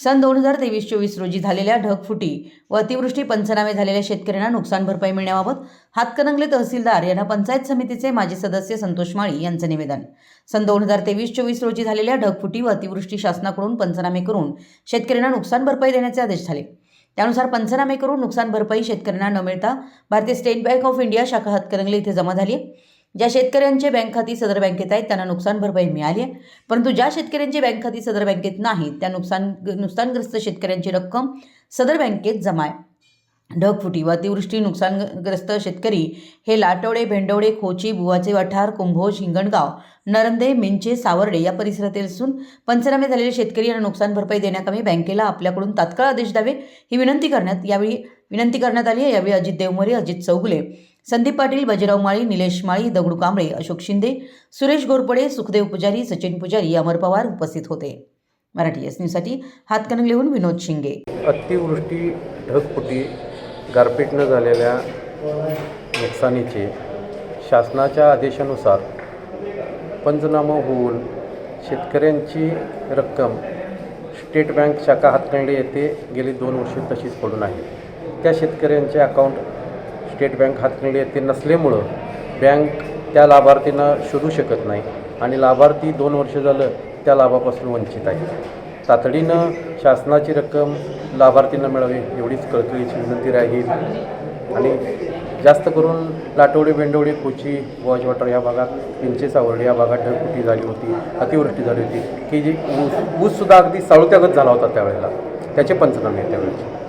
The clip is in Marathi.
सन 2023-24 रोजी झालेल्या ढगफुटी व अतिवृष्टी पंचनामे झालेल्या शेतकऱ्यांना नुकसान भरपाई मिळण्याबाबत हातकणंगले तहसीलदार यांना पंचायत समितीचे माजी सदस्य संतोष माळी यांचे निवेदन। सन 2023-24 रोजी झालेल्या ढगफुटी व अतिवृष्टी शासनाकडून पंचनामे करून शेतकऱ्यांना नुकसान भरपाई देण्याचे आदेश झाले। त्यानुसार पंचनामे करून नुकसान भरपाई शेतकऱ्यांना न मिळता भारतीय स्टेट बँक ऑफ इंडिया शाखा हातकणंगले इथे जमा झाली आहे। ज्या शेतकऱ्यांचे बँक खाती सदर बँकेत आहेत त्यांना नुकसान भरपाई मिळाली आहे, परंतु ज्या शेतकऱ्यांची बँक खाती सदर बँकेत नाहीत त्या नुकसानग्रस्त शेतकऱ्यांची रक्कम सदर बँकेत जमा आहे। ढगफुटी व अतिवृष्टी नुकसानग्रस्त शेतकरी हे लाटवडे, भेंडवडे, खोची, बुवाचे वाठार, कुंभोज, हिंगणगाव, नरंदे, मिंचे, सावर्डे या परिसरातील असून पंचनामे झालेले शेतकरी यांना नुकसान भरपाई देण्याकामी बँकेला आपल्याकडून तात्काळ आदेश द्यावे ही विनंती करण्यात आली आहे। यावेळी अजित देवमरे, अजित चौगुले, संदीप पाटील, बाजीराव माळी, निलेश माळी, दगडू कांबळे, अशोक शिंदे, सुरेश घोरपडे, सुखदेव पुजारी, सचिन पुजारी, अमर पवार उपस्थित होते। मराठी एस न्यूजसाठी हातकणंगलेहून विनोद शिंगे। अतिवृष्टी, ढगफुटी, गारपीटनं झालेल्या नुकसानीचे शासनाच्या आदेशानुसार पंचनामा होऊन शेतकऱ्यांची रक्कम स्टेट बँक शाखा हातकणंगले येथे गेली 2 वर्षे तशीच पडून आहे। त्या शेतकऱ्यांचे अकाउंट स्टेट बँक हातकणंगले येथे नसल्यामुळं बँक त्या लाभार्थींना शोधू शकत नाही आणि लाभार्थी 2 वर्ष झालं त्या लाभापासून वंचित आहे। तातडीनं शासनाची रक्कम लाभार्थींना मिळावी एवढीच कळकळीची विनंती राहील आणि जास्त करून लाटवडे, भेंडवडे, कोची, वाजवाटर या भागात, पिंचे, सावर्डे या भागात ढगफुटी झाली होती, अतिवृष्टी झाली होती की जी ऊससुद्धा अगदी साळुत्यागत झाला होता त्यावेळेला, त्याचे पंचनामे त्यावेळेचे।